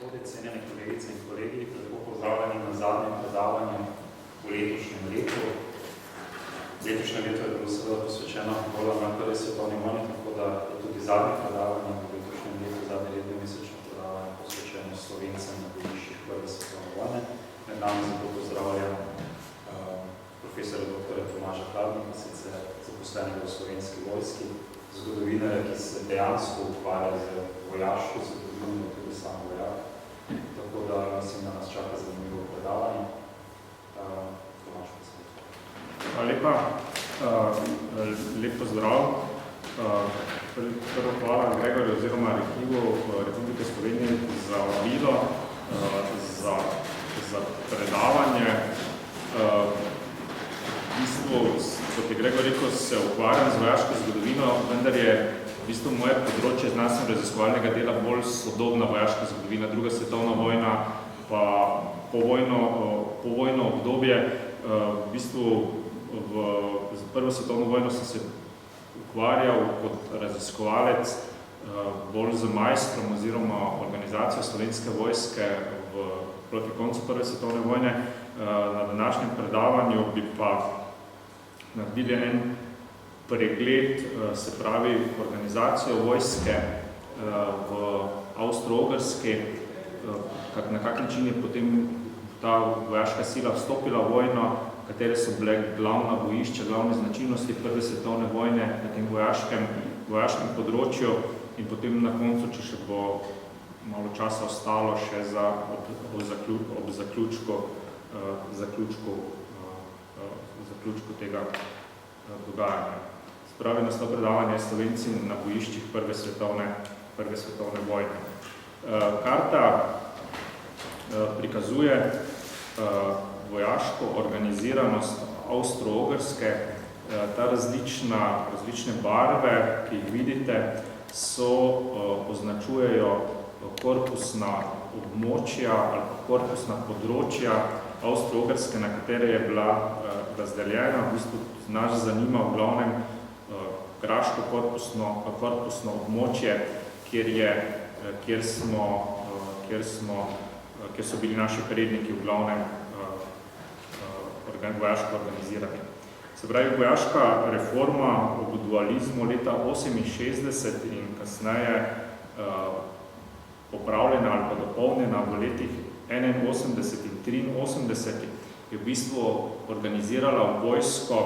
gospodje, cenjene kolegice in kolegi, lepo pozdravljeni na zadnjem predavanju v letošnjem letu. Letošnje leto je bilo seveda posvečeno bolj ali manj prvi svetovni vojni, tako da je tudi zadnje predavanje v letošnjem letu, zadnje rednomesečno predavanje posvečeno Slovencem na bojiščih prve svetovne vojne. Med nami zato pozdravljam profesora dr. Tomaža Hladnika, sicer zaposlenega v Slovenski vojski, zgodovinarja, ki se dejansko ukvarja z vojaško zgodovino, tudi sam vojak. Tako da mislim, da nas čaka zanimivo predavanje. Tomaž, posledaj. Hvala lepa. Lep pozdrav. Prvo hvala Gregorju oziroma Arhivu Republike Slovenije za vabilo, za predavanje. V bistvu, kot je Gregor rekel, se ukvarjam z vojaško zgodovino, vendar je v bistvu moje področje znanstveno-raziskovalnega dela bolj sodobna vojaška zgodovina, druga svetovna vojna, pa povojno obdobje. V bistvu z prvo svetovno vojno sem se ukvarjal kot raziskovalec bolj z majstrom oziroma organizacijo Slovenske vojske proti koncu prve svetovne vojne. Na današnjem predavanju bi pa naredili en pregled, se pravi organizacijo vojske v Avstro-Ogrski, na kak način je potem ta vojaška sila vstopila v vojno, katere so bile glavna bojišča, glavne značilnosti prve svetovne vojne na tem vojaškem področju in potem na koncu, če še bo malo časa ostalo, še ob zaključku tega dogajanja. Spravi nas to predavanje Slovenci na bojiščih prve svetovne vojne. Karta prikazuje vojaško organiziranost Avstro-Ogrske. Ta različne barve, ki jih vidite, označujejo korpusna območja ali pa korpusna področja Avstro-Ogrske, na katere je bila razdeljena. V bistvu nas zanima v glavnem graško korpusno območje, kjer so bili naši predniki v glavnem vojaško organizirani. Se pravi, vojaška reforma ob dualizmu leta 1968 in kasneje popravljena ali pa dopolnjena v letih 1981 in 1983 je v bistvu organizirala vojsko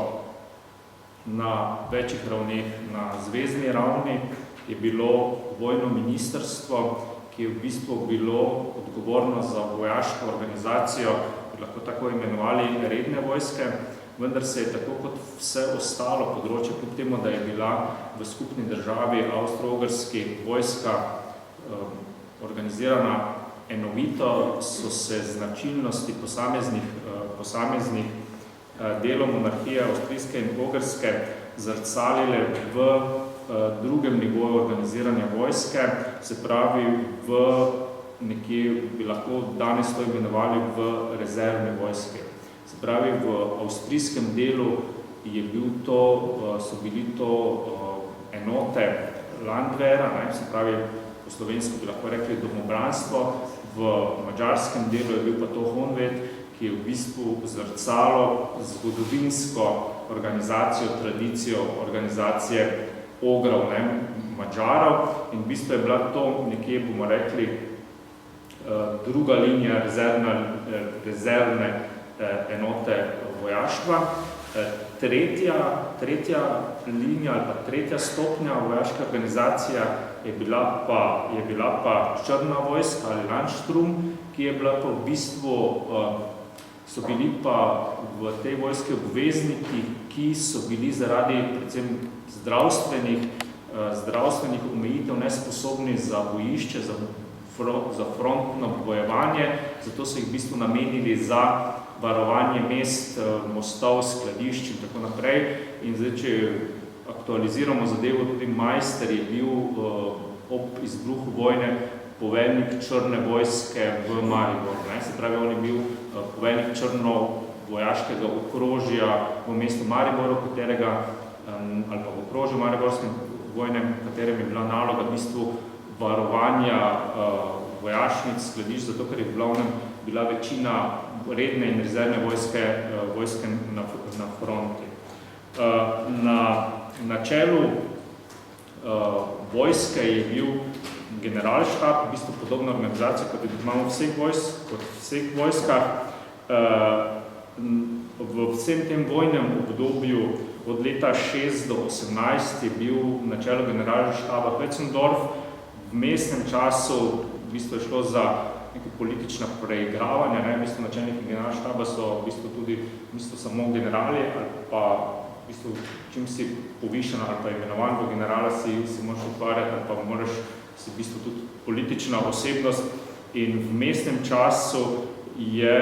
na večjih ravneh. Na zvezni ravni je bilo vojno ministrstvo, ki je v bistvu bilo odgovorno za vojaško organizacijo, bi lahko tako imenovali redne vojske, vendar se je tako kot vse ostalo področje, kljub temu, da je bila v skupni državi Avstro-Ogrski vojska organizirana enovito, so se značilnosti posameznih delov monarhije Avstrijske in Ogrske zrcalile v drugem nivoju organiziranja vojske, se pravi v nekje, bi lahko danes to imenovali v rezervni vojski. Se pravi, v avstrijskem delu so bili to enote Landwehra, se pravi, po slovensko bi lahko rekli domobranstvo, v madžarskem delu je bil pa to Honved, ki je v bistvu zrcalo zgodovinsko organizacijo, tradicijo organizacije ogrov, Madžarov, in v bistvu je bila to nekje, bomo rekli, druga linija rezervne enote vojaštva. Tretja linija ali pa tretja stopnja vojaške organizacije je bila pa črna vojska ali Landstrum, ki je bila pa v bistvu, so bili pa v tej vojski obvezniki, ki so bili zaradi predvsem zdravstvenih omejitev nesposobni za bojišče, za frontno bojevanje, zato so jih v bistvu namenili za varovanje mest, mostov, skladišč in tako naprej. In zdaj, če aktualiziramo zadevo, tudi Majster je bil ob izbruhu vojne poveljnik črne vojske v Mariboru. Se pravi, on je bil poveljnik črno-vojaškega okrožja v mestu Mariboru, ali pa v okrožju Mariborskem vojnem, katerem je bila naloga v bistvu varovanja vojašnic, skladišč, zato ker je v glavnem bila večina redne in rezervne vojske na fronti. Na čelu vojske je bil generalštab, v bistvu podobna organizacija, kot imamo v vseh vojskah. V vsem tem vojnem obdobju od leta 6 do 18 je bil na čelu generalštaba Hötzendorf. V mestnem času v bistvu je šlo za neko politična preigravanja, v bistvu načelniki generalštaba so v bistvu tudi samo generali, ali pa v bistvu čim si povišen ali pa imenovan do generala si moraš ukvarjati, ali pa moraš si v bistvu tudi politična osebnost. In v mestnem času je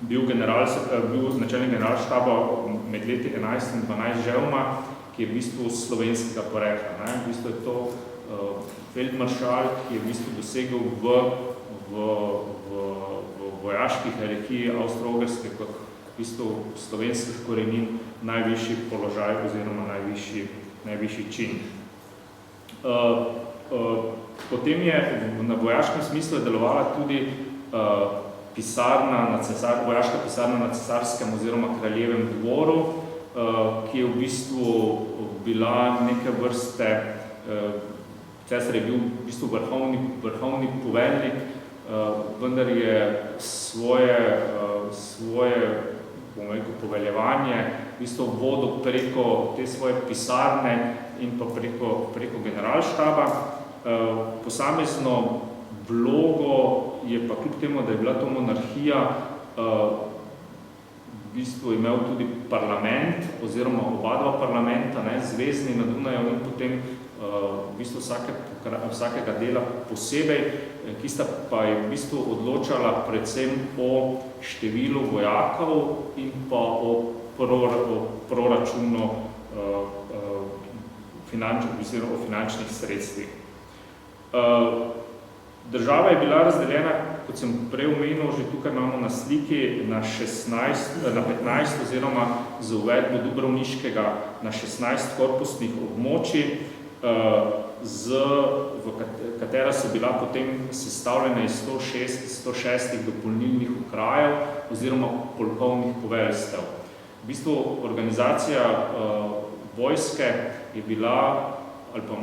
bil načelnik generalštaba med leti 11 in 12 Želma, ki je v bistvu slovenskega porekla. V bistvu je to feldmaršal, ki je v bistvu dosegel v vojaški hierarhiji Avstro-Ogrske kot v bistvu slovenskih korenin najvišji položaj oziroma najvišji čin. Potem je na vojaškem smislu delovala tudi vojaška pisarna na cesarskem oziroma kraljevem dvoru, ki je v bistvu bila neke vrste, cesar je bil v bistvu vrhovni poveljnik, vendar je svoje poveljevanje v bistvu vodil preko te svoje pisarne in pa preko generalštaba. Posamezno vlogo je pa kljub temu, da je bila to monarhija, v bistvu imel tudi parlament oziroma oba parlamenta, zvezni na Dunaju in potem v bistvu vsakega dela posebej, ki sta pa je v bistvu odločala predvsem o številu vojakov in pa o proračunu o finančnih sredstvih. Država je bila razdeljena, kot sem prej omenil, že tukaj imamo na sliki na 15 oziroma z uvedbo Dubrovniškega na 16 korpusnih območij, v katera so bila potem sestavljena iz 106 dopolnilnih okrajev oziroma polkovnih poveljstev. V bistvu organizacija vojske je bila, ali pa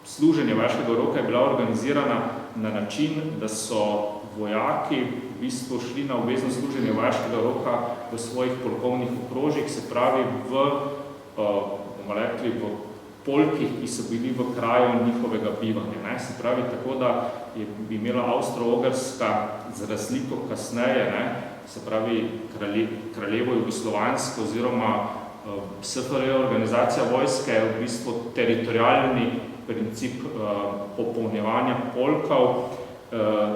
služenje vojaškega roka je bila organizirana na način, da so vojaki v bistvu šli na obvezno služenje vojaškega roka v svojih polkovnih okrožjih, se pravi v polkih, ki so bili v kraju njihovega bivanja. Se pravi tako, da bi imela Avstro-Ogrska z razliko kasneje, se pravi kraljevo jugoslovansko oziroma SFRJ organizacija vojske je v bistvu teritorialni princip popolnjevanja polkov,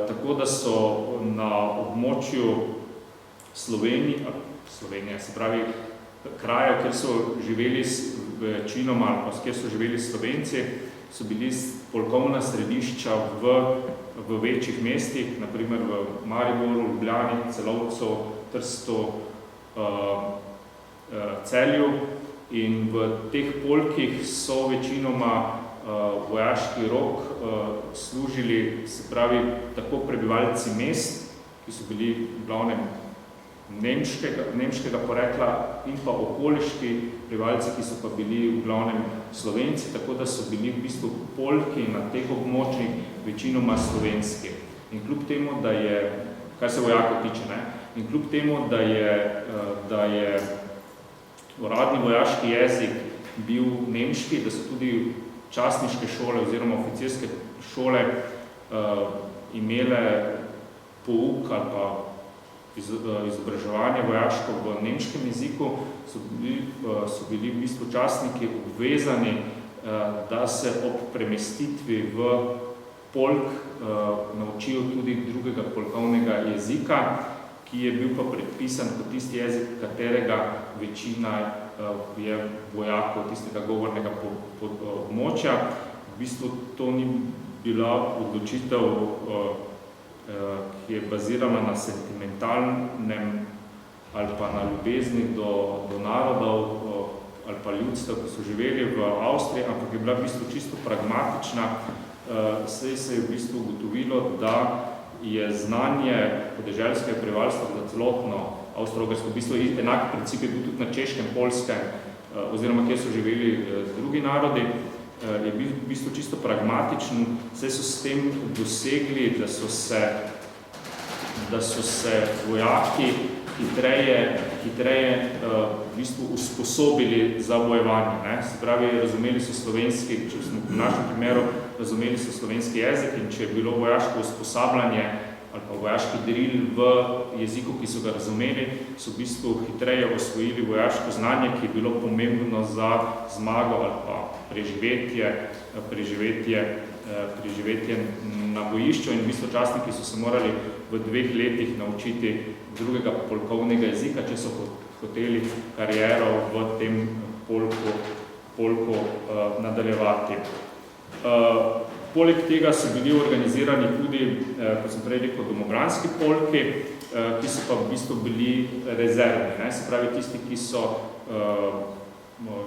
tako da so na območju Slovenije, se pravi krajev, kjer so živeli večinoma, ali pa kjer so živeli Slovenci, so bili polkovna središča v večjih mestih, naprimer v Mariboru, Ljubljani, Celovcu, Trstu, Celju, in v teh polkih so večinoma vojaški rok služili, se pravi, tako prebivalci mest, ki so bili v glavnem nemškega porekla, in pa okoliški prebivalci, ki so pa bili v glavnem Slovenci, tako da so bili v bistvu polki na teh območjih večinoma slovenski. In kljub temu, da je, kar se vojakov tiče, in kljub temu, da je uradni vojaški jezik bil nemški, da so tudi častniške šole oziroma oficirske šole imele pouk ali pa izobraževanje vojaško v nemškem jeziku, so bili v bistvu častniki obvezani, da se ob premestitvi v polk naučijo tudi drugega polkovnega jezika, ki je bil pa predpisan kot tisti jezik, katerega večina je vojakov tistega govornega območja. V bistvu to ni bila odločitev, ki je bazirana na sentimentalnem ali pa na ljubezni do narodov ali pa ljudstev, ki so živeli v Avstriji, ampak je bila v bistvu čisto pragmatična. Saj se je v bistvu ugotovilo, da je znanje podeželskega prebivalstva za celotno Avstro-Ogrsko, v bistvu enak princip je bil tudi na Češkem, Poljskem, oziroma kjer so živeli drugi narodi, je bil v bistvu čisto pragmatičen, saj so s tem dosegli, da so se vojaki hitreje v bistvu usposobili za bojevanje. Ne? Se pravi, razumeli so slovenski, če smo v našem primeru, razumeli so slovenski jezik in če je bilo vojaško usposabljanje ali pa vojaški drill v jeziku, ki so ga razumeli, so v bistvu hitreje osvojili vojaško znanje, ki je bilo pomembno za zmago ali pa preživetje na bojišču in v bistvu častniki so se morali v 2 letih naučiti drugega polkovnega jezika, če so hoteli kariero v tem polku nadaljevati. Poleg tega so bili organizirani tudi, kot sem prej rekel, domobranski polki, ki so pa v bistvu bili rezervni. Ne? Se pravi, tisti, ki so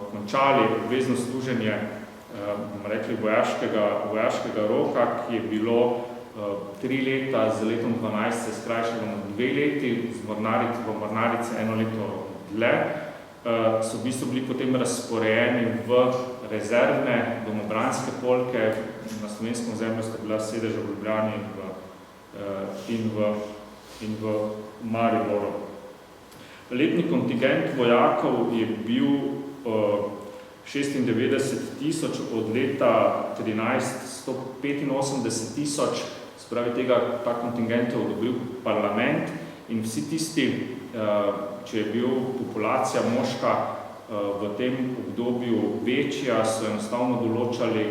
končali obvezno služenje, bomo rekli, vojaškega roka, ki je bilo 3 leta, z letom 12 se skrajšalo na 2 leti, v mornarici 1 leto dlje, so v bistvu bili potem razporejeni v rezervne domobranske polke. Na slovenskem ozemlju sta bila sedeža v Ljubljani in v Mariboru. Letni kontingent vojakov je bil 96.000, od leta 13 185.000, se pravi ta kontingent je odobril parlament in vsi tisti, če je bil populacija moška v tem obdobju večja, so enostavno določali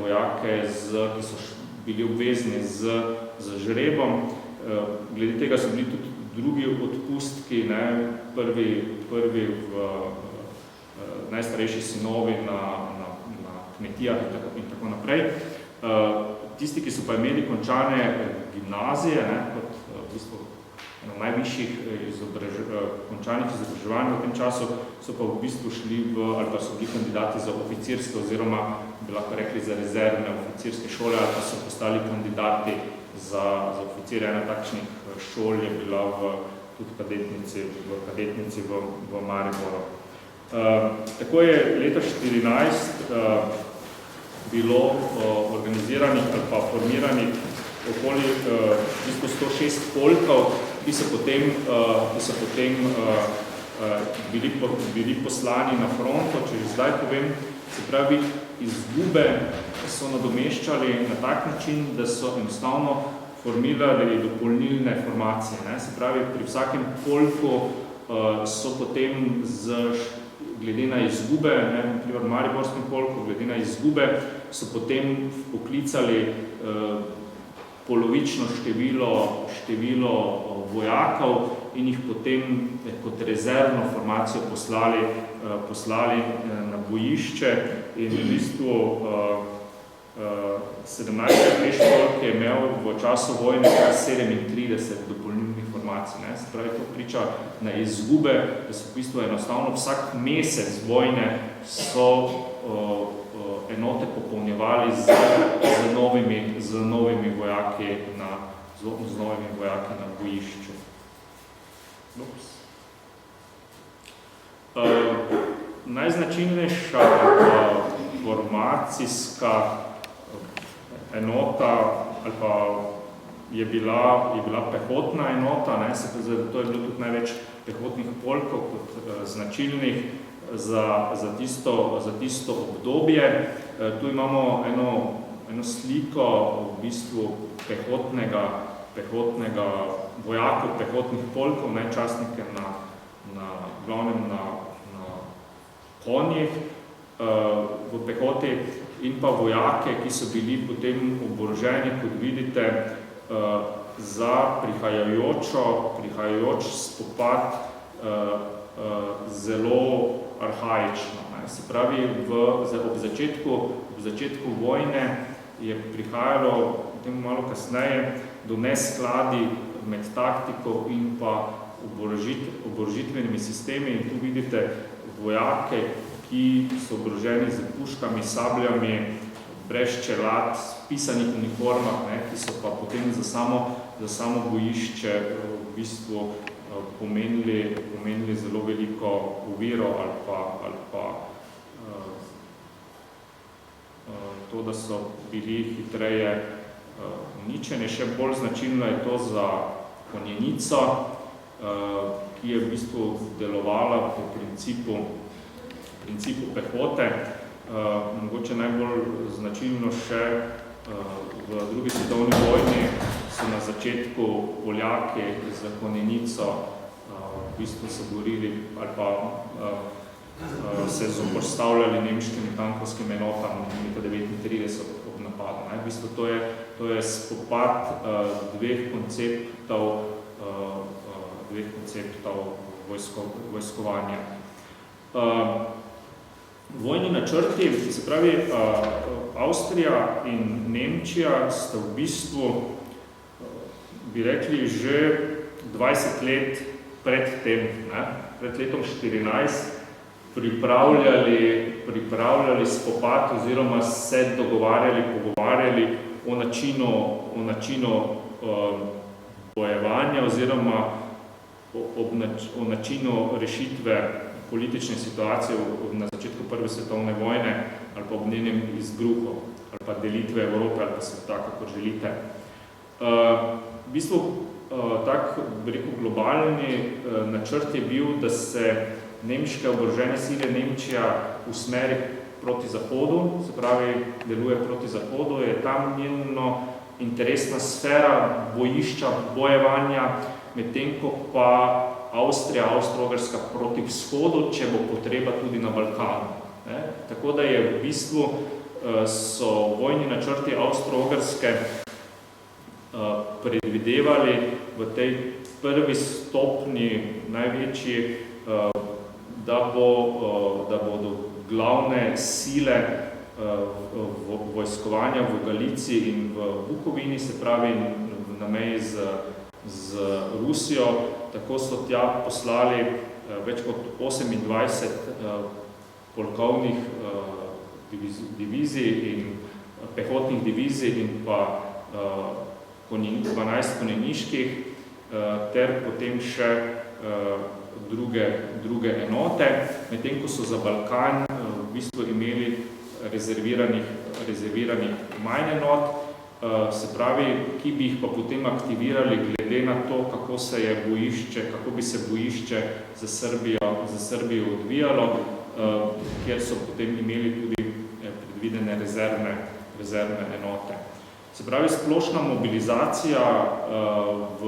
vojake, ki so bili obvezni z žrebom. Glede tega so bili tudi drugi odpustki, prvi najstarejši sinovi na kmetijah in tako naprej. Tisti, ki so pa imeli končane gimnazije, kot v bistvu eno najvišjih končanih izobraževanj v tem času, so pa v bistvu šli ali pa so bili kandidati za oficirske oziroma bi lahko rekli za rezervne oficirske šole ali pa so postali kandidati za oficirje. Ena takšnih šol je bila tudi kadetnici v Mariboru. Tako je leta 2014 bilo organiziranih ali pa formiranih okoli 106 polkov, ki so potem bili poslani na fronto, če že zdaj povem. Se pravi, izgube so nadomeščali na tak način, da so enostavno formirali dopolnilne formacije. Ne? Se pravi, pri vsakem polku so potem glede na izgube, v mariborskem polku, glede na izgube, so potem poklicali polovično število vojakov in jih potem kot rezervno formacijo poslali na bojišče in v bistvu 17. polk je imel v času vojne 37 dopolnilnih formacij. Ne? Se pravi, to priča na izgube, da so v bistvu enostavno vsak mesec vojne so enote popolnjevali z novimi vojaki na bojišču. Najznačilnejša formacijska enota ali pa je bila pehotna enota, zato je bilo tudi največ pehotnih polkov kot značilnih za tisto obdobje. Tu imamo eno sliko v bistvu pehotnega vojakov, pehotnih polkov, častnike glavnem na konjih v pehoti in pa vojake, ki so bili potem oboroženi, kot vidite, za prihajajoč spopad zelo arhaično. Se pravi, ob začetku vojne je prihajalo, potem malo kasneje, do neskladi med taktiko in pa oborožitvenimi sistemi in tu vidite vojake, ki so oboroženi z puškami, sabljami, brez čelad, pisanih uniformah, ki so pa potem za samo bojišče v bistvu pomenili zelo veliko oviro ali pa to, da so bili hitreje uničeni. Še bolj značilno je to za konjenico, ki je v bistvu delovala po principu pehote. Mogoče najbolj značilno še v drugi svetovni vojni so na začetku Poljaki za konjenico v bistvu se borili ali pa se zoperstavljali nemškim tankovskim enotam leta 1939 ob napadu. V bistvu to je spopad dveh konceptov vojskovanja. Vojni načrti, se pravi, Avstrija in Nemčija sta v bistvu, bi rekli, že 20 let pred tem, pred letom 14, pripravljali spopad oziroma se pogovarjali o načinu bojevanja oziroma o načinu rešitve politične situacije na začetku Prve svetovne vojne ali pa ob njenem izbruhu ali pa delitve Evrope ali pa sveta, kako želite. V bistvu tak, bi rekel, globalni načrt je bil, da se nemške oborožene sile Nemčija usmeri proti Zahodu, se pravi, deluje proti Zahodu, je tam njeno interesna sfera bojišča, bojevanja, medtem ko pa Avstrija, Avstro-Ogrska proti vzhodu, če bo potreba tudi na Balkanu. Tako da je v bistvu so vojni načrti Avstro-Ogrske predvidevali v tej prvi stopni največji, da bodo glavne sile vojskovanja v Galiciji in v Bukovini, se pravi na meji z Rusijo, tako so tja poslali več kot 28 polkovnih divizij in pehotnih divizij in pa 12 konjeniških ter potem še druge enote, medtem ko so za Balkan v bistvu imeli rezerviranih manj enot, se pravi, ki bi jih pa potem aktivirali glede na to, kako bi se bojišče za Srbijo odvijalo, kjer so potem imeli tudi predvidene rezervne enote. Se pravi, splošna mobilizacija v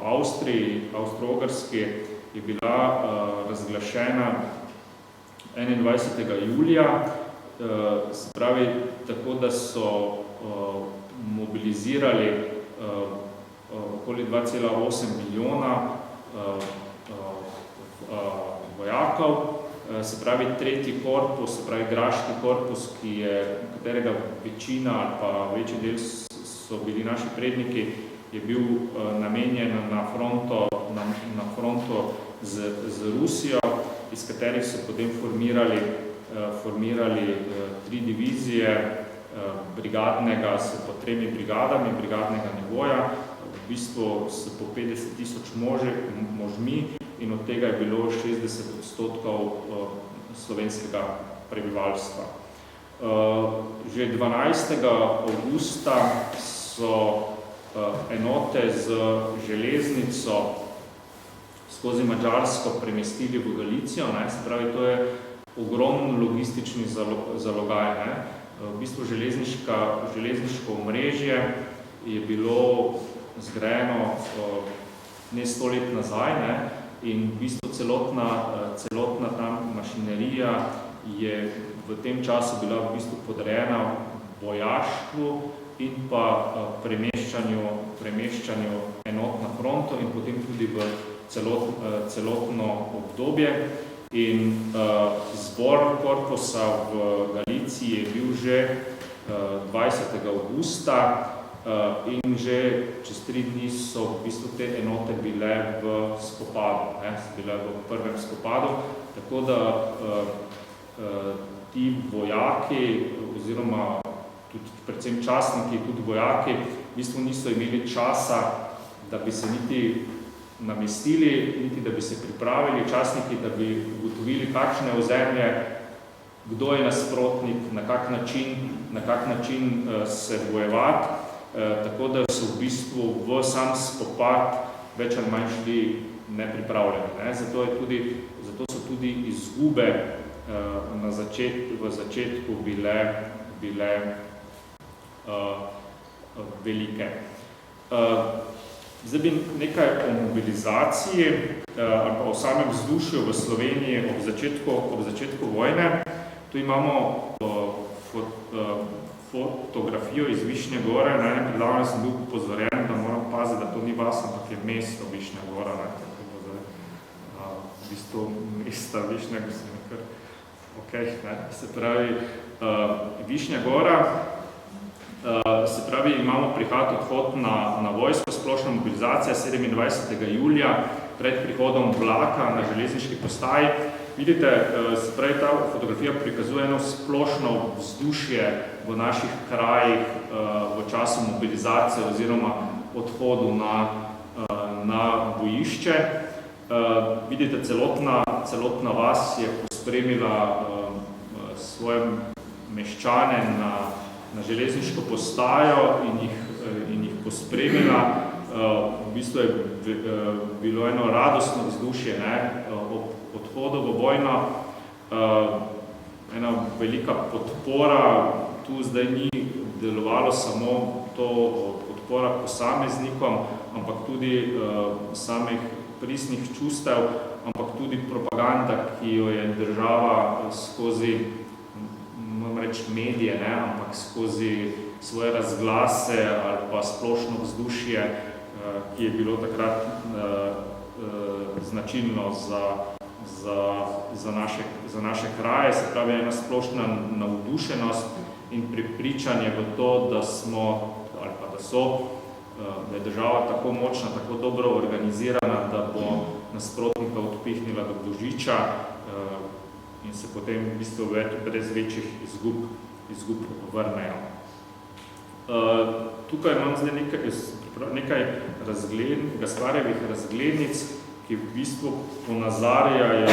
Avstriji, Avstro-Ogrski je bila razglašena 21. julija, se pravi, tako da so mobilizirali okoli 2,8 milijona vojakov, se pravi tretji korpus, se pravi graški korpus, katerega večina ali pa večji del so bili naši predniki, je bil namenjen na fronto z Rusijo, iz katerih so potem formirali 3 divizije brigadnega s po 3 brigadami, brigadnega nivoja, v bistvu s po 50,000 možmi in od tega je bilo 60% slovenskega prebivalstva. Že 12. avgusta so enote z železnico skozi Madžarsko premestili v Galicijo, se pravi, to je ogromen logistični zalogaj. V bistvu železniško omrežje je bilo zgrajeno ne 100 let nazaj, in v bistvu celotna tam mašinerija je v tem času bila v bistvu podrejena vojaštvu in pa premeščanju enot na fronto in potem tudi v celotno obdobje. In zbor korpusa v Galiciji je bil že 20. avgusta in že čez 3 dni so v bistvu te enote bile v spopadu, bile v prvem spopadu, tako da ti vojaki oziroma tudi predvsem častniki, tudi vojaki v bistvu niso imeli časa, da bi se niti namestili, niti da bi se pripravili častniki, da bi ugotovili, kakšne ozemlje, kdo je nasprotnik, na kak način se bojevati, tako da so v bistvu v sam spopad več ali manj šli nepripravljeni. Zato so tudi izgube v začetku bile velike. Zdaj bi nekaj o mobilizaciji ali pa o samem vzdušju v Sloveniji ob začetku vojne. Tu imamo fotografijo iz Višnje gore. Na enem predlavanju sem bil upozorjen, da moram paziti, da to ni vas, ampak je mesto Višnja gora. V bistvu mesta Višnja, ko sem nekaj Se pravi, Višnja gora, se pravi, imamo prihod, odhod na vojsko, splošna mobilizacija 27. julija pred prihodom vlaka na železniški postaji. Vidite, se pravi, ta fotografija prikazuje eno splošno vzdušje v naših krajih v času mobilizacije oziroma odhodu na bojišče. Vidite, celotna vas je pospremila svoje meščane na železniško postajo in jih pospremila. V bistvu je bilo eno radostno vzdušje ob odhodu v vojno, ena velika podpora. Tu zdaj ni delovalo samo to podpora posameznikom, ampak tudi samih pristnih čustev, ampak tudi propaganda, ki jo je država skozi, moram reči, medije, ampak skozi svoje razglase ali pa splošno vzdušje, ki je bilo takrat značilno za naše kraje, se pravi ena splošna navdušenost in prepričanje v to, da smo, ali pa da je država tako močna, tako dobro organizirana, da bo nasprotnika odpihnila do božiča in se potem v bistvu brez večjih izgub vrnejo. Tukaj imam zdaj nekaj Gasparjevih razglednic, ki v bistvu ponazarjajo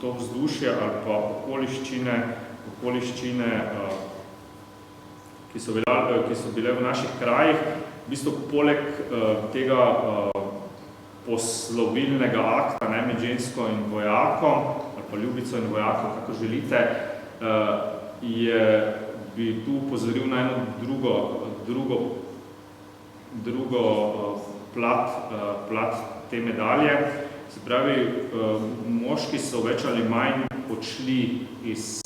to vzdušje ali pa okoliščine, ki so bile v naših krajih. V bistvu poleg tega poslovilnega akta med žensko in vojakom, ali pa ljubico in vojakom, kako želite, bi tu upozoril na eno drugo plat te medalje. Se pravi, moški so več ali manj odšli iz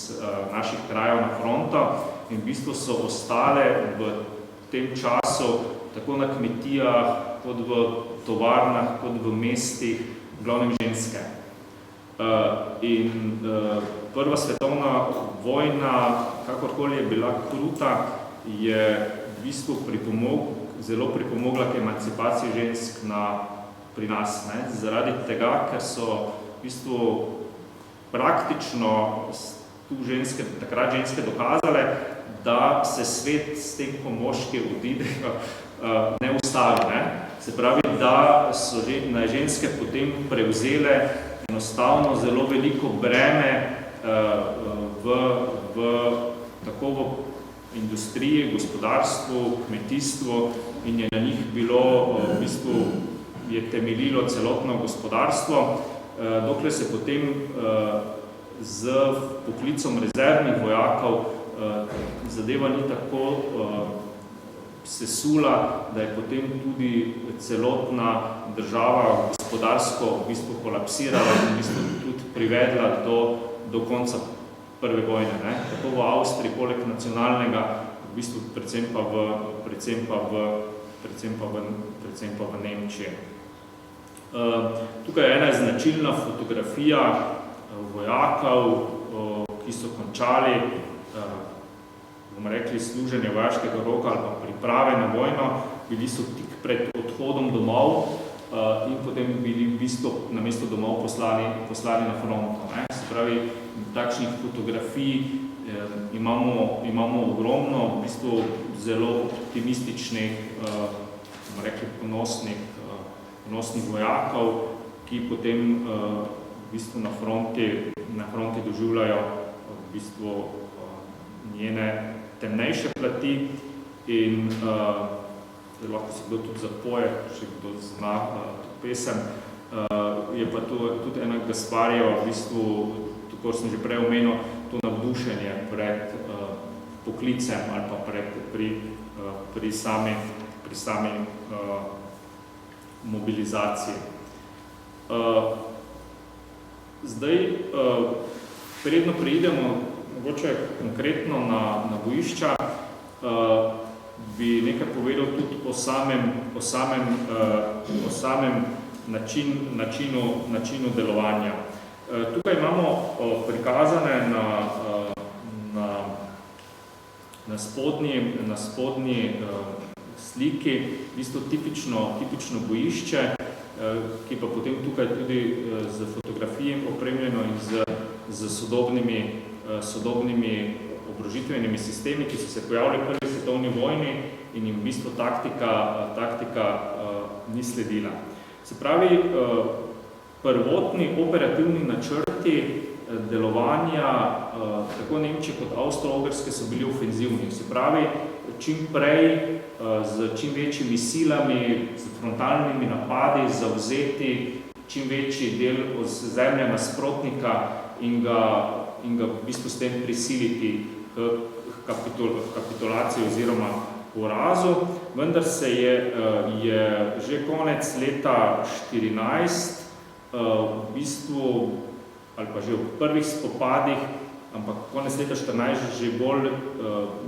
naših krajev na fronto in v bistvu so ostale v tem času tako na kmetijah, kot v tovarnah, kot v mestih, v glavnem ženske. In Prva svetovna vojna, kakorkoli je bila kruta, je v bistvu zelo pripomogla k emancipaciji žensk pri nas. Zaradi tega, ker so v bistvu praktično takrat ženske dokazale, da se svet s tem, ko moški odidejo, ne ustavi. Se pravi, da so ženske potem prevzele enostavno zelo veliko breme tako v industriji, gospodarstvu, kmetijstvu in je na njih bilo, v bistvu je temeljilo celotno gospodarstvo, dokler se potem z poklicom rezervnih vojakov zadeva ni tako sesula, da je potem tudi celotna država gospodarsko v bistvu kolapsirala in v bistvu tudi privedla do konca prve vojne. Tako v Avstriji, poleg nacionalnega, v bistvu predvsem pa v Nemčiji. Tukaj je ena značilna fotografija vojakov, ki so končali bomo rekli, služenja vojaškega roka ali pa priprave na vojno, bili so tik pred odhodom domov in potem bili v bistvu namesto domov poslani na fronto. Se pravi, takšnih fotografij imamo ogromno, v bistvu zelo optimističnih, bomo rekli, ponosnih vojakov, ki potem v bistvu na fronti doživljajo v bistvu njene temnejše plati in lahko se kdo tudi zapoje, če kdo zna to pesem. Je pa tudi ena Gasparjeva, v bistvu, tako sem že prej omenil, to navdušenje pred poklicem ali pa pri sami mobilizaciji. Zdaj, predno preidemo mogoče konkretno na bojišča, bi nekaj povedal tudi o samem načinu delovanja. Tukaj imamo prikazane na spodnji sliki v bistvu tipično bojišče, ki pa potem tukaj tudi z fotografijami opremljeno in z sodobnimi oborožitvenimi sistemi, ki so se pojavili v prvi svetovni vojni in jim v bistvu taktika ni sledila. Se pravi, prvotni operativni načrti delovanja tako Nemčije kot Avstro-Ogrske so bili ofenzivni. Se pravi, čim prej z čim večjimi silami, z frontalnimi napadi zavzeti čim večji del ozemlja nasprotnika in ga v bistvu s tem prisiliti k kapitulaciji oziroma porazu. Vendar se je že konec leta 14 v bistvu, ali pa že v prvih spopadih, ampak konec leta 14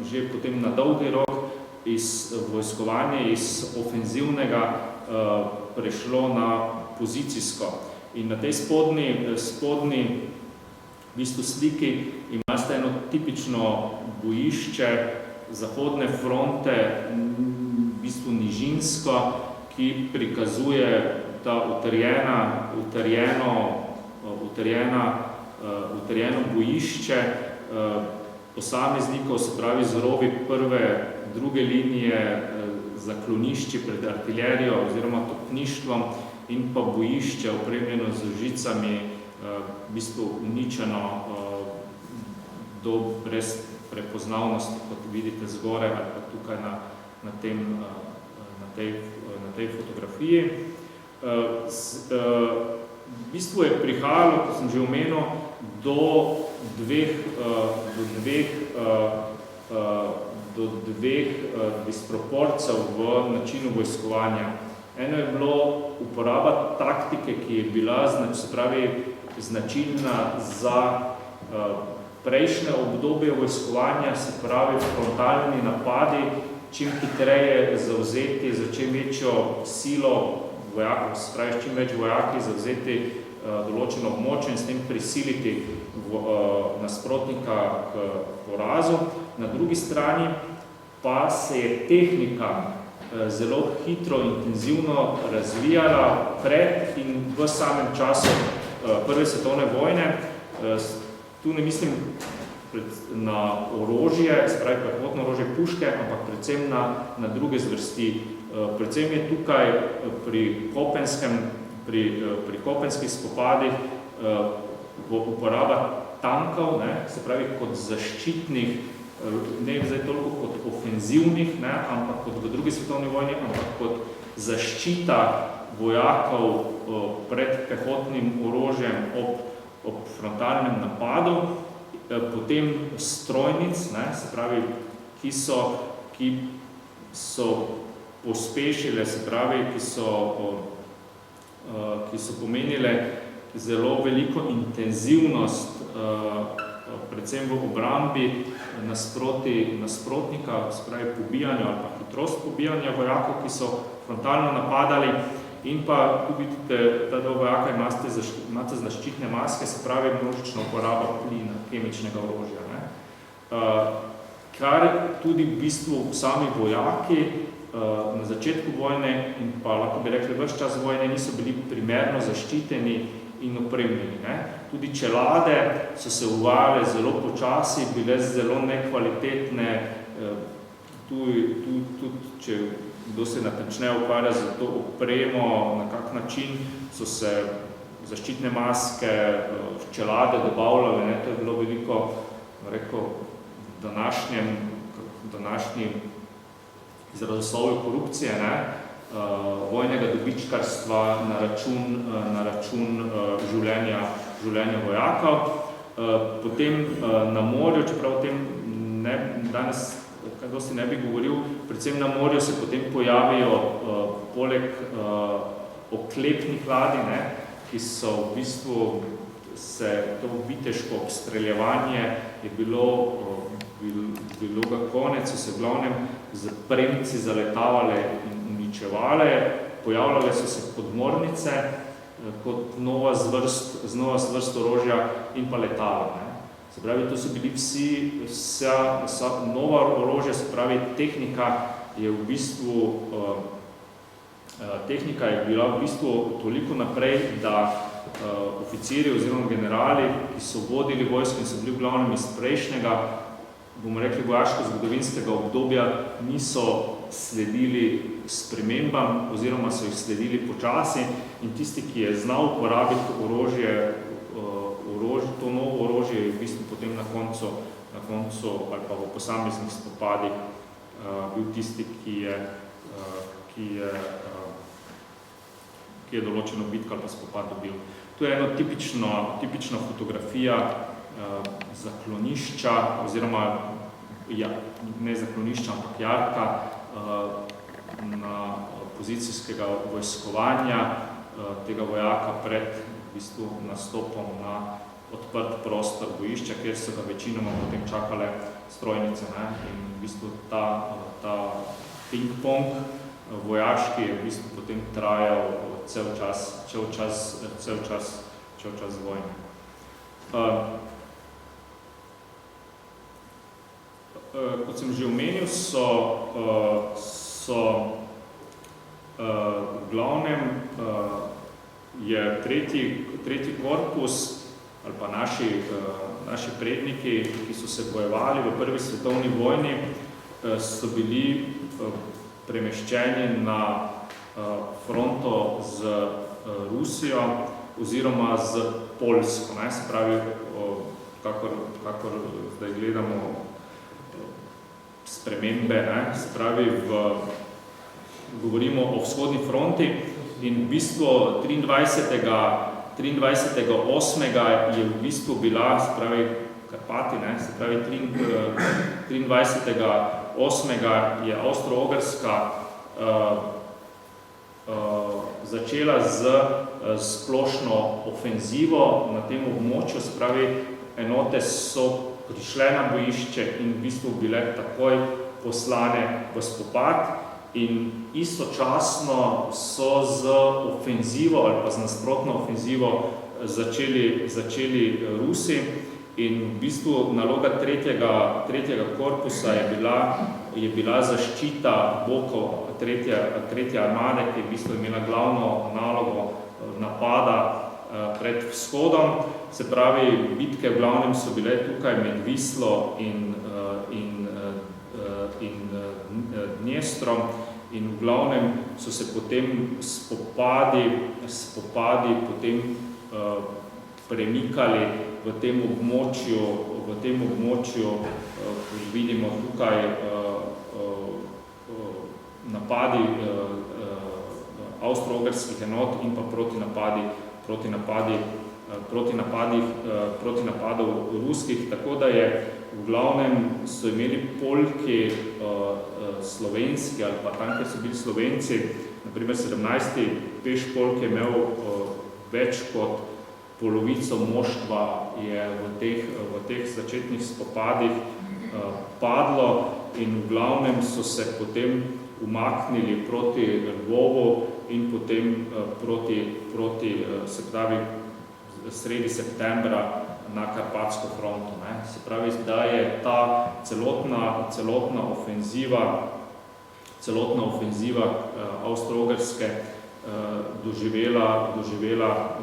že potem na dolgi rok iz vojskovanja, iz ofenzivnega prešlo na pozicijsko. In na tej spodnji v bistvu sliki imate eno tipično bojišče zahodne fronte, v bistvu nižinsko, ki prikazuje ta utrjeno bojišče posameznikov, se pravi z rovi prve, druge linije, zaklonišči pred artilerijo oziroma topništvom in pa bojišče opremljeno z žicami, v bistvu uničeno do brez prepoznavnosti, kot vidite zgoraj ali pa tukaj na tej fotografiji. V bistvu je prihajalo, kot sem že omenil, do dveh disproporcev v načinu vojskovanja. Eno je bilo uporaba taktike, ki je bila, se pravi, značilna za prejšnje obdobje vojskovanja, se pravi frontalni napadi, čim hitreje zavzeti, za čim večjo silo vojakov, se pravi, čim več vojaki zavzeti določeno območje in s tem prisiliti nasprotnika k porazu. Na drugi strani pa se je tehnika zelo hitro, intenzivno razvijala pred in v samem času Prve svetovne vojne. Tu ne mislim na orožje, se pravi pehotno orožje, puške, ampak predvsem na druge zvrsti. Predvsem je tukaj pri kopenskih spopadih uporaba tankov, se pravi kot zaščitnih, ne zdaj toliko kot ofenzivnih, ampak kot v drugi svetovni vojni, ampak kot zaščita vojakov pred pehotnim orožjem ob frontalnem napadu, potem strojnic, se pravi, ki so pospešile, se pravi, ki so pomenile zelo veliko intenzivnost, predvsem v obrambi nasprotnika, se pravi pobijanja ali pa hitrost pobijanja vojakov, ki so frontalno napadali. In pa tu vidite, ta del vojaka imate zaščitne maske, se pravi množična uporaba plina, kemičnega orožja. kar tudi v bistvu sami vojaki na začetku vojne in pa lahko bi rekli ves čas vojne niso bili primerno zaščiteni in opremljeni. Tudi čelade so se uvajale zelo počasi, bile zelo nekvalitetne, tudi če kdo se natančneje ukvarja za to opremo, na kak način so se zaščitne maske, čelade dobavljale, to je bilo veliko, rekel, današnji izrazoslovju korupcije, vojnega dobičkarstva na račun življenja vojakov. Potem na morju, čeprav o tem danes kaj dosti ne bi govoril, predvsem na morju se potem pojavijo poleg oklepnih ladij, ki so v bistvu to viteško obstreljevanje je bilo ga konec, so se v glavnem z premci zaletavale in uničevale, pojavljale so se podmornice kot nova zvrst orožja in pa letala. Se pravi, to so bili vsa nova orožja, se pravi, tehnika je bila v bistvu toliko naprej, da oficiri oziroma generali, ki so vodili vojsko in so bili v glavnem iz prejšnjega, bomo rekli, vojaško-zgodovinskega obdobja, niso sledili spremembam oziroma so jih sledili počasi in tisti, ki je znal uporabiti to novo orožje, je v bistvu potem na koncu ali pa v posameznih spopadih bil tisti, ki je določeno bitko ali pa spopad dobil. To je eno tipična fotografija zaklonišča, oziroma ne zaklonišča, ampak jarka na pozicijskega vojskovanja tega vojaka pred v bistvu nastopom na odprt prostor bojišča, kjer so ga večinoma potem čakale strojnice. In v bistvu ta ping-pong vojaški je v bistvu potem trajal cel čas vojne. Kot sem že omenil, v glavnem je tretji korpus ali pa naši predniki, ki so se bojevali v prvi svetovni vojni, so bili premeščeni na fronto z Rusijo oziroma z Poljsko. Se pravi, kakor zdaj gledamo spremembe, se pravi, govorimo o vzhodni fronti in v bistvu 23.8. je v bistvu bila, se pravi, Karpati, se pravi, 23.8. je Avstro-Ogrska začela z splošno ofenzivo na tem območju, se pravi, enote so prišle na bojišče in v bistvu bile takoj poslane v spopad in istočasno so z ofenzivo ali pa z nasprotno ofenzivo začeli Rusi in v bistvu naloga tretjega korpusa je bila zaščita bokov tretje armade, ki je v bistvu imela glavno nalogo napada pred vzhodom. Se pravi, bitke v glavnem so bile tukaj med Vislo in Dnjestrom in v glavnem so se potem spopadi potem premikali v tem območju, vidimo tukaj napadi avstro-ogrskih enot in pa proti napadov ruskih, tako da je v glavnem so imeli Poljki slovenski ali pa tam, kjer so bili Slovenci, naprimer 17. peš Poljk je imel več kot polovico moštva je v teh začetnih spopadih padlo in v glavnem so se potem umaknili proti Lvovu in potem proti se pravi, sredi septembra na Karpatsko fronto. Se pravi, da je ta celotna ofenziva Avstro-Ogrske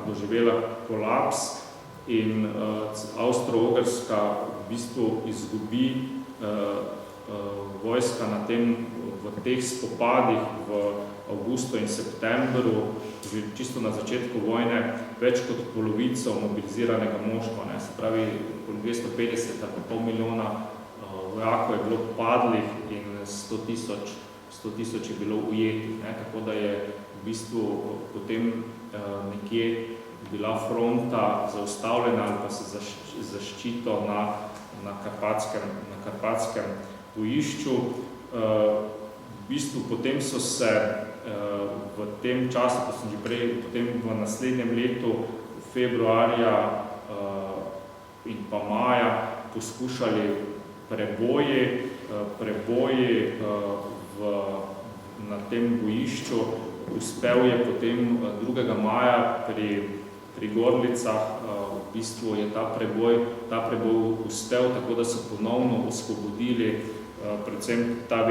doživela kolaps in Avstro-Ogrska v bistvu izgubi vojska v teh spopadih v avgustu in septembru, že čisto na začetku vojne, več kot polovico mobiliziranega moštva. Se pravi, 250 ali pol milijona vojakov je bilo padlih in 100 tisoč je bilo ujetih. Tako da je v bistvu potem nekje bila fronta zaustavljena ali pa se zaščito na karpatskem bojišču. V bistvu potem so se v tem času, ko sem že prej, potem v naslednjem letu, februarja in pa maja, poskušali preboji na tem bojišču. Uspel je potem 2. maja pri Gorlicah, v bistvu je ta preboj uspel, tako da so ponovno osvobodili predvsem ta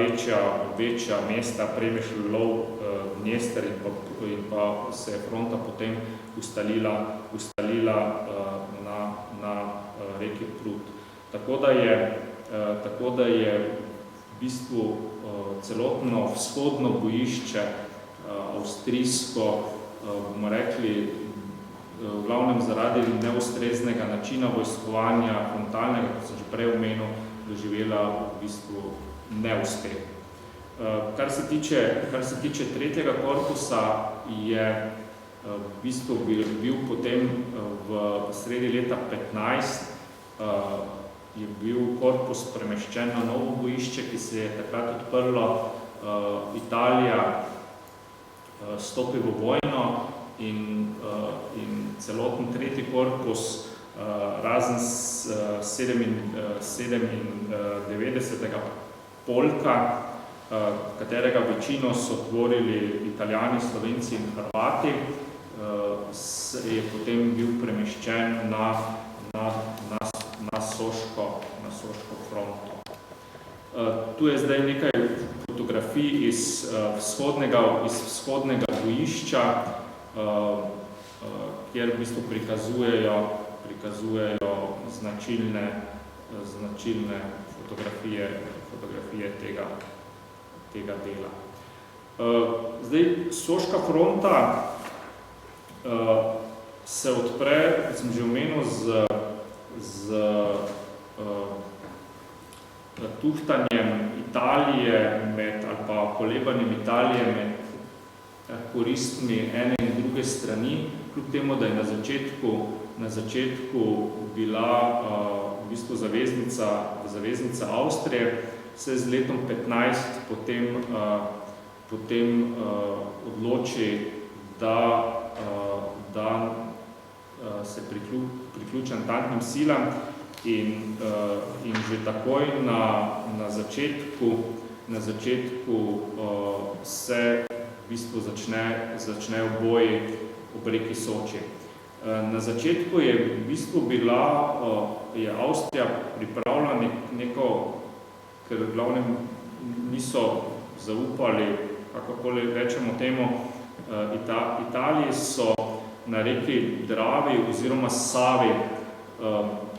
večja mesta, Premyšl, Lvov, Dnester in pa se je fronta potem ustalila na reki Prut. Tako da je v bistvu celotno vzhodno bojišče avstrijsko, bomo rekli, v glavnem zaradi neustreznega načina vojskovanja frontalnega, kot sem že prej omenil, doživela v bistvu neuspeh. Kar se tiče tretjega korpusa, je v bistvu bil potem v sredi leta 15 je bil korpus premeščen na novo bojišče, ki se je takrat odprlo. Italija stopi v vojno in celoten tretji korpus, razen 97. polka, katerega večino so tvorili Italijani, Slovenci in Hrvati, je potem bil premeščen na Soško fronto. Tu je zdaj nekaj fotografij iz vzhodnega bojišča, kjer v bistvu prikazujejo značilne fotografije tega dela. Zdaj, Soška fronta se odpre, kot sem že omenil, z tuhtanjem Italije ali pa kolebanjem Italije med koristmi ene in druge strani, kljub temu, da je na začetku bila v bistvu zaveznica Avstrije, se z letom 15 potem odloči, da se priključi antantnim silam in že takoj na začetku se v bistvu začnejo boji ob reki Soči. Na začetku je v bistvu je Avstrija pripravila neko, ker v glavnem niso zaupali, kakorkoli rečemo temu, Italiji so na reki Dravi oziroma Savi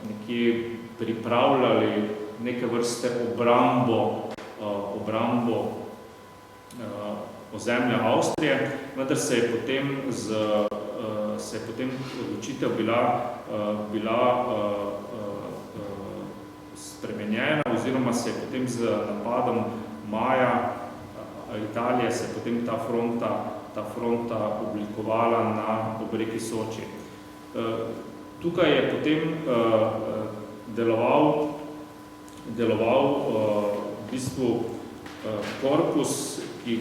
nekje pripravljali neke vrste obrambo ozemlja Avstrije, vendar se je potem odločitev bila spremenjena, oziroma se je potem z napadom maja Italije se je potem ta fronta oblikovala na ob reki Soči. Tukaj je potem deloval v bistvu korpus, ki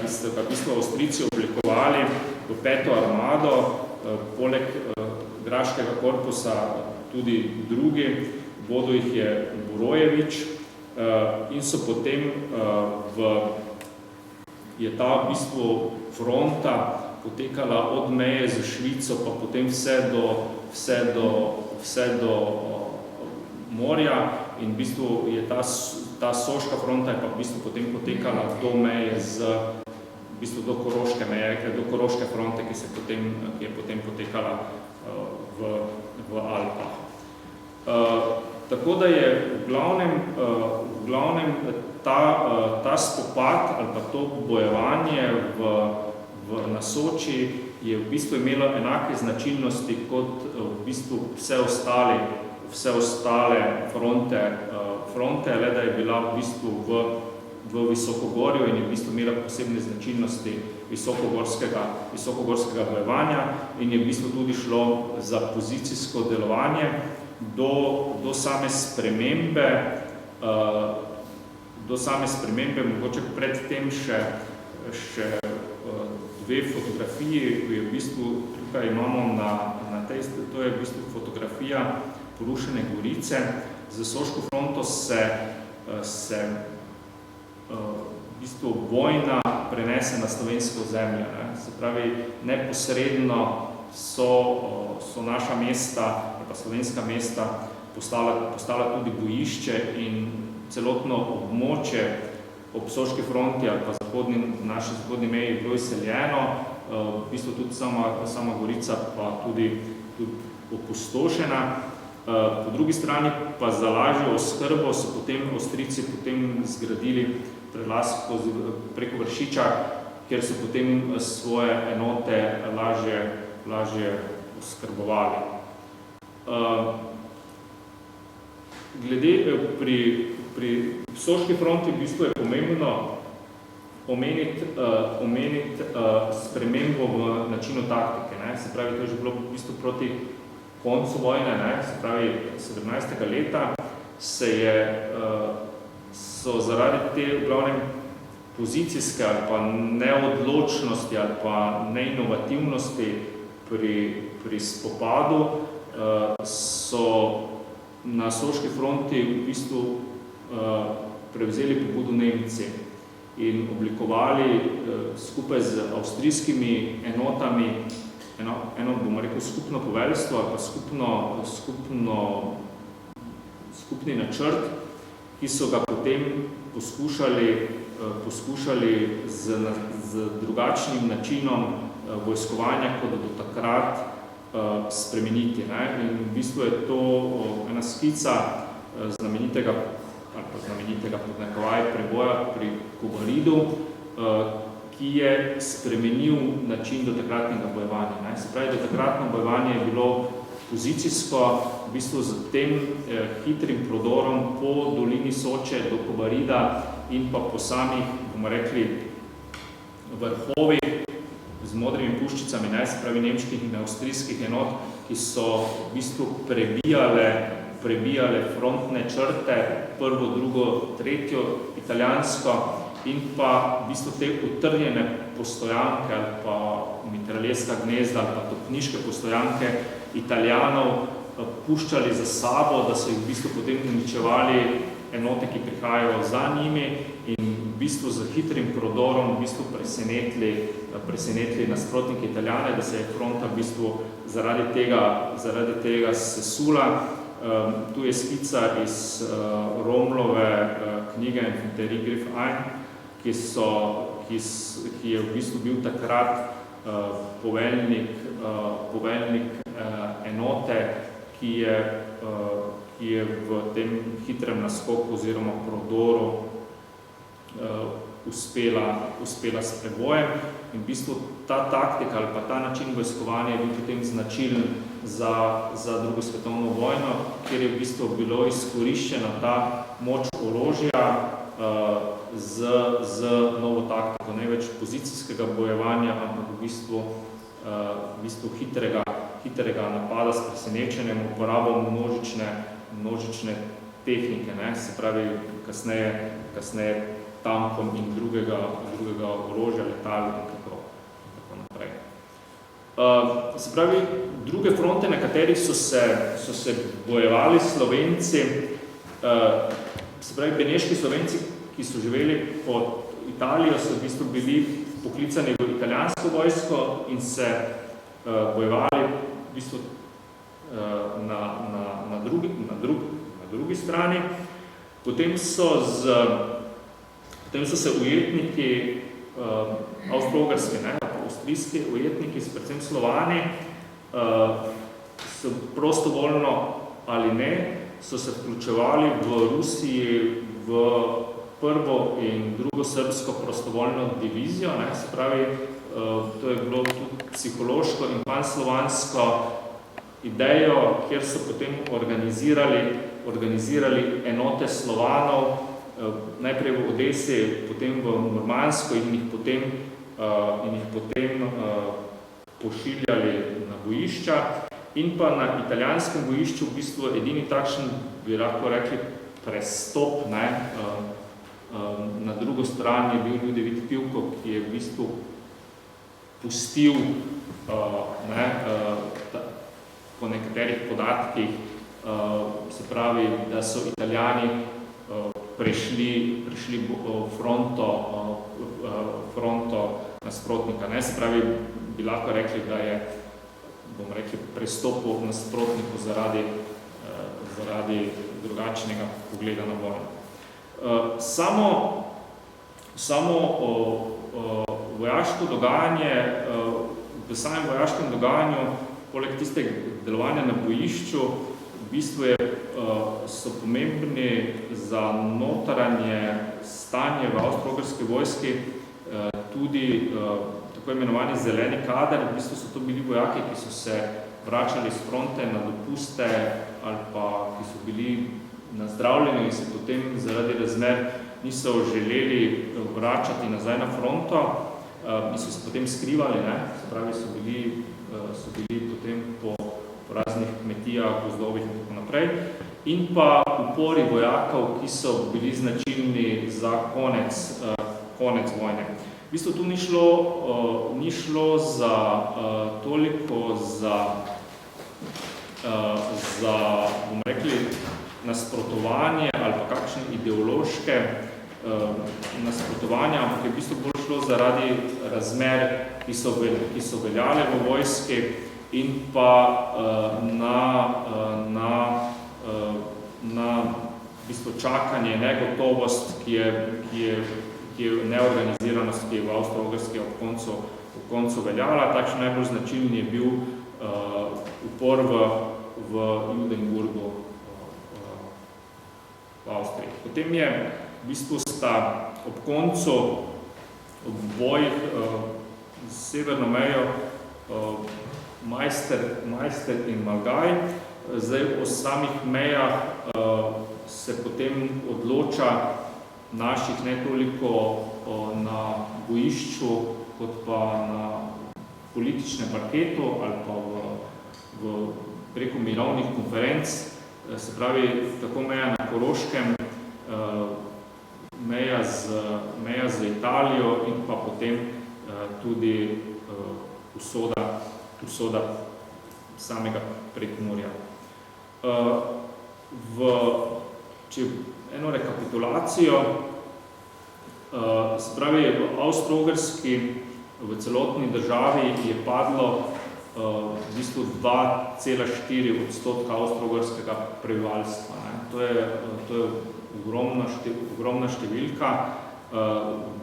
so ga v bistvu Avstrijci oblikovali v 5. armado, poleg graškega korpusa tudi drugi, vodil jih je Burojevič, in so potem je ta v bistvu fronta potekala od meje z Švico, pa potem vse do morja in v bistvu je ta Soška fronta je pa v bistvu potem potekala do meje v bistvu do Koroške meje, do Koroške fronte, ki je potem potekala v Alpah. Tako da je v glavnem ta spopad ali pa to bojevanje na Soči je v bistvu imelo enake značilnosti kot v bistvu vse ostale fronte, le da je bila v bistvu v Visokogorju in je v bistvu imela posebne značilnosti visokogorskega bojevanja in je v bistvu tudi šlo za pozicijsko delovanje do same spremembe, mogoče predtem še dve fotografiji, ki je v bistvu tukaj imamo na tej, to je v bistvu fotografija porušene Gorice. Za Soško fronto se v bistvu vojna prenese na slovensko zemljo. Se pravi, neposredno so naša mesta, pa slovenska mesta, postala tudi bojišče in celotno območje ob Soški fronti ali pa naši zahodni meji je bilo izseljeno, v bistvu tudi sama Gorica pa tudi opustošena. Po drugi strani pa za lažjo oskrbo so potem Avstrijci zgradili prelaz preko Vršiča, kjer so potem svoje enote lažje oskrbovali. Pri Soški fronti v bistvu je pomembno omeniti spremembo v načinu taktike. Se pravi, to je že bilo v bistvu proti koncu vojne, se pravi 17. leta, so zaradi te v glavnem pozicijske ali pa neodločnosti ali pa neinovativnosti pri spopadu so na Soški fronti v bistvu prevzeli pobudo Nemci in oblikovali skupaj z avstrijskimi enotami bomo rekel, skupno poveljstvo ali pa skupni načrt, ki so ga potem poskušali z drugačnim načinom vojskovanja, kot do takrat spremeniti. In v bistvu je to ena skica znamenitega podnakovaj preboja pri Kobaridu, ki je spremenil način do takratnega bojevanja. Se pravi, do takratno bojevanje je bilo pozicijsko, v bistvu z tem hitrim prodorom po dolini Soče do Kobarida in pa po samih, bomo rekli, vrhovih z modrimi puščicami, se pravi nemških in avstrijskih enot, ki so v bistvu prebijale frontne črte, prvo, drugo, tretjo, italijansko, in pa v bistvu te utrjene postojanke ali pa mitraljezka gnezda ali pa topniške postojanke Italijanov puščali za sabo, da so jih v bistvu potem uničevali enote, ki prihajajo za njimi in v bistvu z hitrim prodorom v bistvu presenetili nasprotniki Italijane, da se je fronta v bistvu zaradi tega sesula. Tu je skica iz Romlove knjige Infanterie Griff ein, ki je v bistvu bil takrat poveljnik enote, ki je v tem hitrem naskoku oziroma prodoru uspela s prebojem. In v bistvu ta taktika ali pa ta način vojskovanja je bil potem značilen za drugo svetovno vojno, kjer je v bistvu bilo izkoriščena ta moč orožja z novo taktiko, ne več pozicijskega bojevanja, ampak v bistvu hitrega napada s presenečenjem, uporabo množične tehnike, se pravi kasneje tankom in drugega orožja, letal in tako naprej. Se pravi, druge fronte, na katerih so se bojevali Slovenci, se pravi, beneški Slovenci, ki so živeli pod Italijo, so v bistvu bili poklicani v italijansko vojsko in se bojevali v bistvu na drugi strani. Potem so se ujetniki avstro-ogrski, avstrijski ujetniki, predvsem Slovani, so prostovoljno ali ne, so se vključevali v Rusiji v prvo in drugo srbsko prostovoljno divizijo, se pravi, to je bilo tudi psihološko in panslovansko idejo, kjer so potem organizirali enote Slovanov, najprej v Odesi, potem v Murmansku in jih potem pošiljali na bojišča. In pa na italijanskem bojišču v bistvu edini takšen, bi lahko rekli, prestop, na drugo stran je bil Ljudevit Pivko, ki je v bistvu pustil, po nekaterih podatkih, se pravi, da so Italijani prešli fronto nasprotnika. Se pravi, bi lahko rekli, da je, bomo rekli, prestopil nasprotniku zaradi drugačnega pogleda na vojno. Samo vojaško dogajanje, v samem vojaškem dogajanju, poleg tistega delovanja na bojišču, v bistvu so pomembni za notranje stanje v avstro-ogrski vojski tudi tako imenovani zeleni kader. V bistvu so to bili vojaki, ki so se vračali z fronte na dopuste ali pa ki so bili nazdravljeni in se potem zaradi razmer niso želeli vračati nazaj na fronto in so se potem skrivali, se pravi, so bili potem po raznih kmetijah, gozdovih in tako naprej. In pa upori vojakov, ki so bili značilni za konec vojne. V bistvu tu ni šlo za toliko za bomo rekli, nasprotovanje ali pa kakšne ideološke nasprotovanja, ampak je v bistvu bolj šlo zaradi razmer, ki so veljale v vojski in pa na v bistvu čakanje, negotovost, ki je neorganiziranost, ki je v avstro-ogrski ob koncu veljala. Takšen najbolj značilen je bil upor v Judenburgu v Avstriji. Potem je v bistvu sta ob koncu bojih z severno mejo Majster in Malgaj. Zdaj o samih mejah se potem odloča naših ne toliko na bojišču, kot pa na političnem parketu ali pa preko mirovnih konferenc. Se pravi, tako meja na Koroškem, meja z Italijo in pa potem tudi usoda samega Prekmurja. Če eno rekapitulacijo, se pravi, v avstro-ogrski, v celotni državi je padlo v bistvu 2,4% avstro-ogrskega prebivalstva. To je ogromna številka. V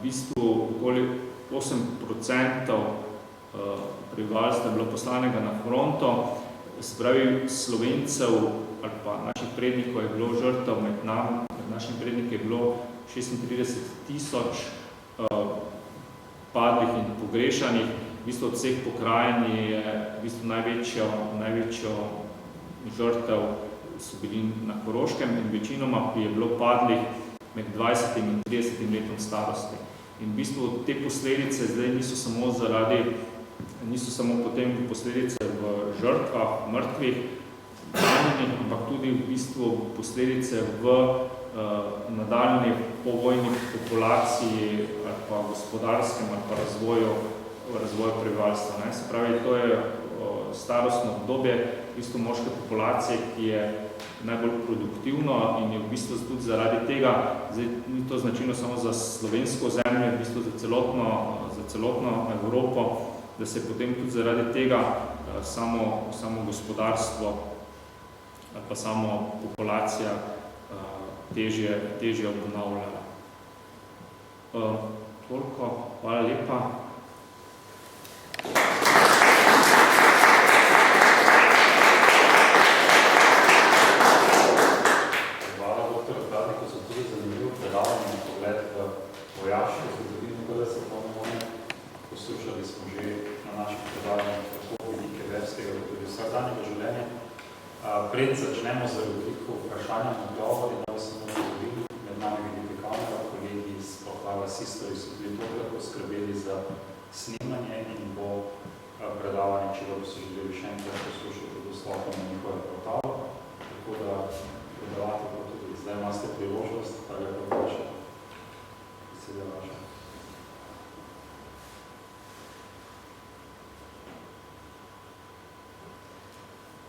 bistvu okoli 8% prebivalstva je bilo poslanega na fronto. Se pravi, Slovencev ali pa naših prednikov je bilo žrtev, med našimi predniki je bilo 36,000 padlih in pogrešanih. V bistvu od vseh pokrajin je v bistvu največjo žrtev so bili na Koroškem in večinoma je bilo padlih med 20 in 30 letom starosti. In v bistvu te posledice zdaj niso samo potem posledice v žrtvah, mrtvih, ranjenih, ampak tudi v bistvu posledice v nadaljni povojni populaciji ali pa gospodarskem ali pa razvoju prebivalstva. Se pravi, to je starostno obdobje isto moške populacije, ki je najbolj produktivno in je v bistvu tudi zaradi tega, zdaj ni to značilno samo za slovensko zemljo, v bistvu za celotno Evropo, da se potem tudi zaradi tega samo gospodarstvo ali pa samo populacija težje obnavlja. Toliko, hvala lepa. Hvala, doktor Hladniku, za tudi zanimiv predavanje in pogled v vojaško zgodovino, da se ponovno poslušali smo že na naših predavanjih tako velike verskega, kot tudi vsakdanjega življenja. Pred začnemo za rubriko vprašanja in odgovori, da smo zgodili med nami vidite kamera, kolegi iz Pohlava Sistori so tudi tokrat poskrbeli za snemanje in bo predavanje, če da bi se želeli še enkrat poslušati dostopno na njihove portale. Tako da predavate pa tudi zdaj imate priložnost, pa ga vaša. Beseda vaša.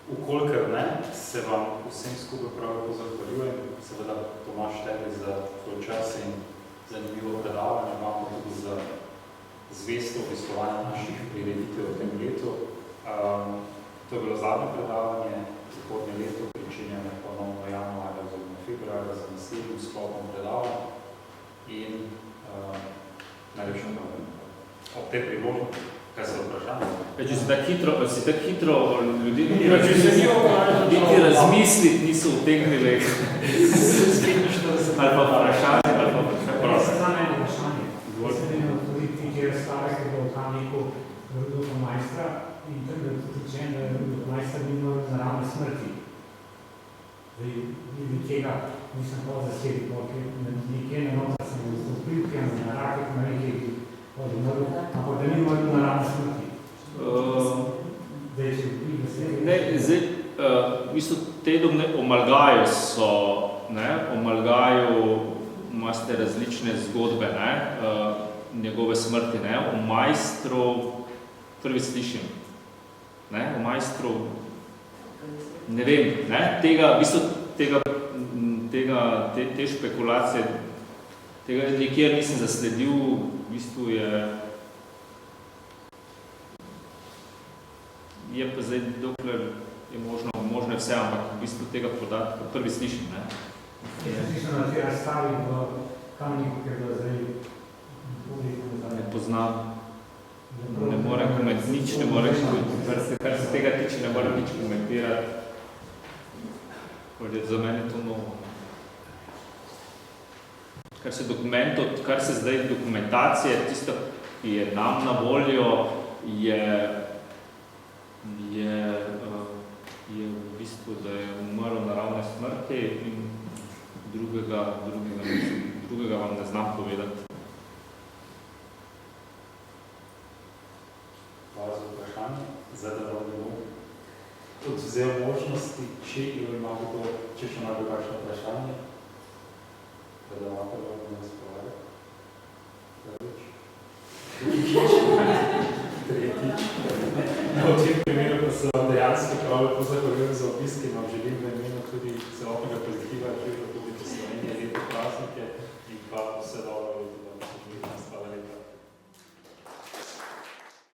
Ukolikor ne, se vam vsem skupaj prav zahvaljujem. Seveda Tomaž tebi za tvoj čas in zanimivo predavanje, vam pa tudi za zvesto obiskovanje naših prireditev v tem letu. To je bilo zadnje predavanje, prihodnje leto, pričenjamo ponovno januarja oziroma februarja za naslednjim sklopom predavanja in najlepša hvala. Ob tej priložnosti, kaj se vprašanje? Če si tako hitro ljudi niti razmisliti niso utegnili ali pa vprašanje, ali pa Prosim. Znamo eno vprašanje. Izvedeno tudi tiče razstave, ki bo v Kamniku Rudolfa Majstra in tam je tudi rečeno, da je Rudolf Majstra nimao naravne smrti. Zdaj, tega nisem pa zasedi, nekje na noca sem vstopil, ki je na rakih, na nekaj odmrl, ampak da nimao naravne smrti. Zdaj, če vpil, da se zdaj, v bistvu te Omalgaju so, o Malgaju imate različne zgodbe, njegove smrti, o Majstru prvi slišim, o Majstru ne vem, tega, v bistvu te špekulacije, tega nikjer nisem zasledil, v bistvu je pa zdaj, dokler je možno vse, ampak v bistvu tega podatka prvi slišim, Slišam na te razstavi v Kamniku, ker je zdaj ne poznam. Ne morem komentirati, nič ne morem komentirati, kar se tega tiče, ne morem nič komentirati. Za mene je to novo. Kar se zdaj dokumentacije, tisto, ki je nam na voljo, je v bistvu, da je umrl naravne smrti in drugega vam ne znam povedati. Hvala za vprašanje. Zdaj, da vam bom odvzel možnosti, če še ima kakšno vprašanje, predavatelj vam ne razpolaga. Tretjič. V tem primeru pa se vam dejansko prav lepo zahvaljujem za obisk in vam želim v imenu tudi celotnega kolektiva,